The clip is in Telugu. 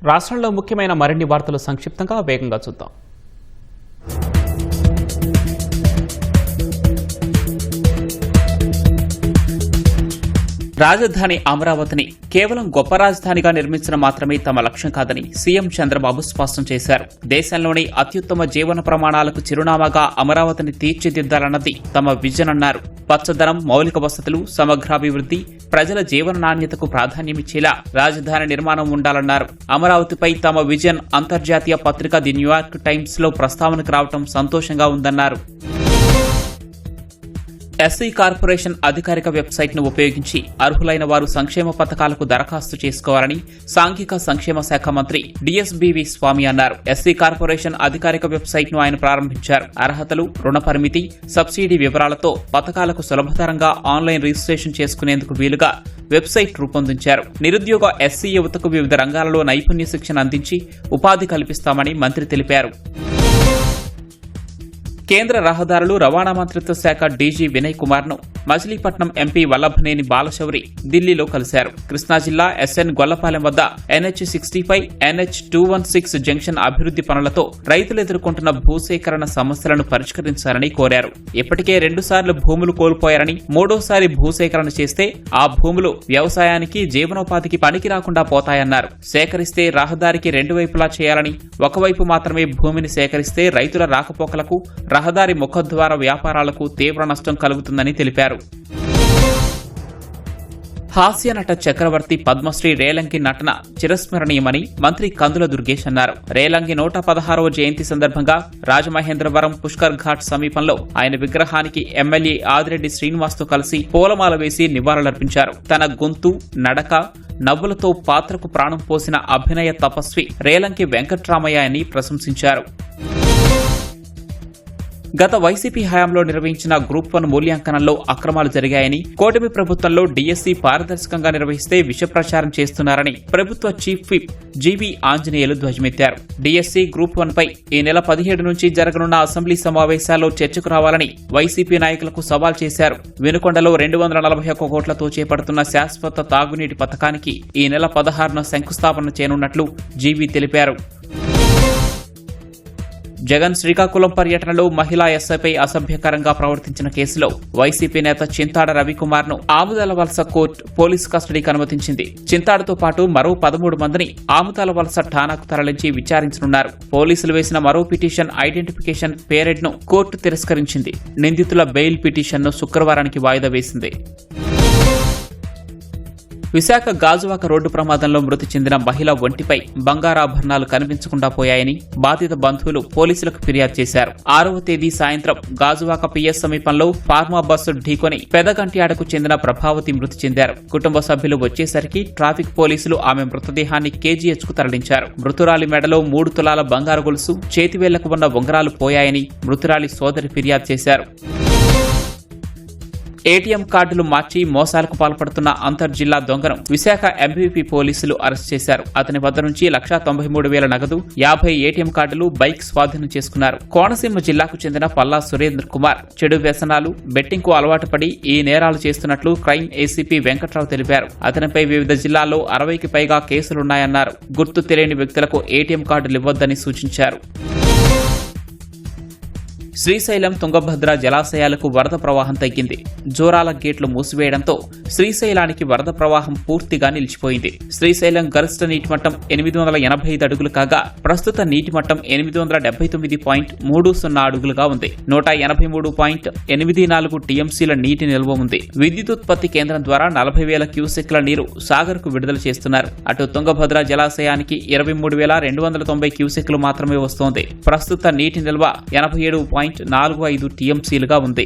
రాష్ట్రంలో ముఖ్యమైన మరిన్ని వార్తలు సంక్షిప్తంగా వేగంగా చూద్దాం. రాజధాని అమరావతిని కేవలం గొప్ప రాజధానిగా నిర్మించడం మాత్రమే తమ లక్ష్యం కాదని సీఎం చంద్రబాబు స్పష్టం చేశారు. దేశంలోని అత్యుత్తమ జీవన ప్రమాణాలకు చిరునామాగా అమరావతిని తీర్చిదిద్దాలన్నది తమ విజన్ అన్నారు. పచ్చదనం, మౌలిక వసతులు, సమగ్రాభివృద్ధి, ప్రజల జీవన నాణ్యతకు ప్రాధాన్యమిచ్చేలా రాజధాని నిర్మాణం ఉండాలన్నారు. అమరావతిపై తమ విజన్ అంతర్జాతీయ పత్రిక ది న్యూయార్క్ టైమ్స్ లో ప్రస్తావనకు రావడం సంతోషంగా ఉందన్నారు. ఎస్సీ కార్పొరేషన్ అధికారిక వెబ్సైట్ ను ఉపయోగించి అర్హులైన వారు సంక్షేమ పథకాలకు దరఖాస్తు చేసుకోవాలని సాంఘిక సంక్షేమ శాఖ మంత్రి డిఎస్బీవీ స్వామి అన్నారు. ఎస్సీ కార్పొరేషన్ అధికారిక వెబ్సైట్ ను ఆయన ప్రారంభించారు. అర్హతలు, రుణ పరిమితి, సబ్సిడీ వివరాలతో పథకాలకు సులభతరంగా ఆన్లైన్ రిజిస్ట్రేషన్ చేసుకునేందుకు వీలుగా వెబ్సైట్ రూపొందించారు. నిరుద్యోగ ఎస్సీ యువతకు వివిధ రంగాలలో నైపుణ్య శిక్షణ అందించి ఉపాధి కల్పిస్తామని మంత్రి తెలిపారు. కేంద్ర రహదారులు రవాణా మంత్రిత్వ శాఖ డీజీ వినయ్ కుమార్ ను మచిలీపట్నం ఎంపీ వల్లభనేని బాలశౌరి ఢిల్లీలో కలిశారు. కృష్ణా జిల్లా ఎస్ఎన్ గొల్లపాలెం వద్ద NH 65, NH 216 జంక్షన్ అభివృద్ది పనులతో రైతులు ఎదుర్కొంటున్న భూసేకరణ సమస్యలను పరిష్కరించాలని కోరారు. ఇప్పటికే 2 సార్లు భూములు కోల్పోయారని, 3వసారి భూసేకరణ చేస్తే ఆ భూములు వ్యవసాయానికి, జీవనోపాధికి పనికి రాకుండా పోతాయన్నారు. సేకరిస్తే రహదారికి 2 వైపులా చేయాలని, ఒకవైపు మాత్రమే భూమిని సేకరిస్తే రైతుల రాకపోకలకు, రహదారి ముఖద్వార వ్యాపారాలకు తీవ్ర నష్టం కలుగుతుందని తెలిపారు. హాస్య నట చక్రవర్తి పద్మశ్రీ రేలంగి నటన చిరస్మరణీయమని మంత్రి కందుల దుర్గేష్ అన్నారు. రేలంగి 116వ జయంతి సందర్భంగా రాజమహేంద్రవరం పుష్కర్ ఘాట్ సమీపంలో ఆయన విగ్రహానికి ఎమ్మెల్యే ఆదిరెడ్డి శ్రీనివాస్ తో కలిసి పూలమాల వేసి నివాళులర్పించారు. తన గొంతు, నడక, నవ్వులతో పాత్రకు ప్రాణం పోసిన అభినయ తపస్వి రేలంగి వెంకట్రామయ్య అని ప్రశంసించారు. గత వైసీపీ హయాంలో నిర్వహించిన గ్రూప్ 1 మూల్యాంకనంలో అక్రమాలు జరిగాయని, కూటమి ప్రభుత్వంలో డీఎస్సీ పారదర్శకంగా నిర్వహిస్తే విష ప్రచారం చేస్తున్నారని ప్రభుత్వ చీఫ్ విప్ జీవీ ఆంజనేయులు ధ్వజమెత్తారు. డీఎస్సీ గ్రూప్ 1 పై ఈ నెల 17 నుంచి జరగనున్న అసెంబ్లీ సమావేశాల్లో చర్చకు రావాలని వైసీపీ నాయకులకు సవాల్ చేశారు. వినుకొండలో 241 కోట్లతో చేపడుతున్న శాశ్వత తాగునీటి పథకానికి ఈ నెల 16న శంకుస్థాపన చేయనున్నట్లు జీవీ తెలిపారు. జగన్ శ్రీకాకుళం పర్యటనలో మహిళా ఎస్ఐపై అసభ్యకరంగా ప్రవర్తించిన కేసులో వైసీపీ నేత చింతాడ రవికుమార్ ను ఆముదాలవలస కోర్టు పోలీసు కస్టడీకి అనుమతించింది. చింతాడతో పాటు మరో 13 మందిని ఆముదాలవలస ఠాణాకు తరలించి విచారించనున్నారు. పోలీసులు వేసిన మరో పిటిషన్ ఐడెంటిఫికేషన్ పేరెడ్ ను కోర్టు తిరస్కరించింది. నిందితుల బెయిల్ పిటిషన్ ను శుక్రవారానికి వాయిదా వేసింది. విశాఖ గాజువాక రోడ్డు ప్రమాదంలో మృతి చెందిన మహిళ ఒంటిపై బంగారాభరణాలు కనిపించకుండా పోయాయని బాధిత బంధువులు పోలీసులకు ఫిర్యాదు చేశారు. 6వ తేదీ సాయంత్రం గాజువాక పిఎస్ సమీపంలో ఫార్మా బస్సు ఢీకొని పెదగంట్యాడకు చెందిన ప్రభావతి మృతి చెందారు. కుటుంబ సభ్యులు వచ్చేసరికి ట్రాఫిక్ పోలీసులు ఆమె మృతదేహాన్ని కేజీహెచ్కు తరలించారు. మృతురాలి మెడలో 3 తులాల బంగారు గొలుసు, చేతివేళ్లకు ఉన్న ఉంగరాలు పోయాయని మృతురాలి సోదరి ఫిర్యాదు చేశారు. ఏటీఎం కార్డులు మార్చి మోసాలకు పాల్పడుతున్న అంతర్జిల్లా దొంగను విశాఖ ఎంవీపీ పోలీసులు అరెస్ట్ చేశారు. అతని వద్ద నుంచి 1,93,000 నగదు, 50 ఏటీఎం కార్డులు, బైక్ స్వాధీనం చేసుకున్నారు. కోనసీమ జిల్లాకు చెందిన పల్లా సురేంద్ర కుమార్ చెడు వ్యసనాలు, బెట్టింగ్ కు అలవాటు పడి ఈ నేరాలు చేస్తున్నట్లు క్రైమ్ ఏసీపీ వెంకట్రావు తెలిపారు. అతనిపై వివిధ జిల్లాల్లో 60కి పైగా కేసులున్నాయన్నారు. గుర్తు తెలియని వ్యక్తులకు ఏటీఎం కార్డులు ఇవ్వొద్దని సూచించారు. శ్రీశైలం తుంగభద్ర జలాశయాలకు వరద ప్రవాహం తగ్గింది. జోరాల గేట్లు మూసివేయడంతో శ్రీశైలానికి వరద ప్రవాహం పూర్తిగా నిలిచిపోయింది. శ్రీశైలం గరిష్ట నీటిమట్టం 885 అడుగులు కాగా ప్రస్తుత నీటిమట్టం 879.30 అడుగులుగా ఉంది. 183.84 టీఎంసీల నీటి నిల్వ ఉంది. విద్యుదుత్పత్తి కేంద్రం ద్వారా 40,000 క్యూసెక్ల నీరు సాగర్కు విడుదల చేస్తున్నారు. అటు తుంగభద్ర జలాశయానికి 23,290 క్యూసెక్లు మాత్రమే వస్తోంది. ప్రస్తుత నీటి నిల్వ 87.45 టీఎంసీలుగా ఉంది.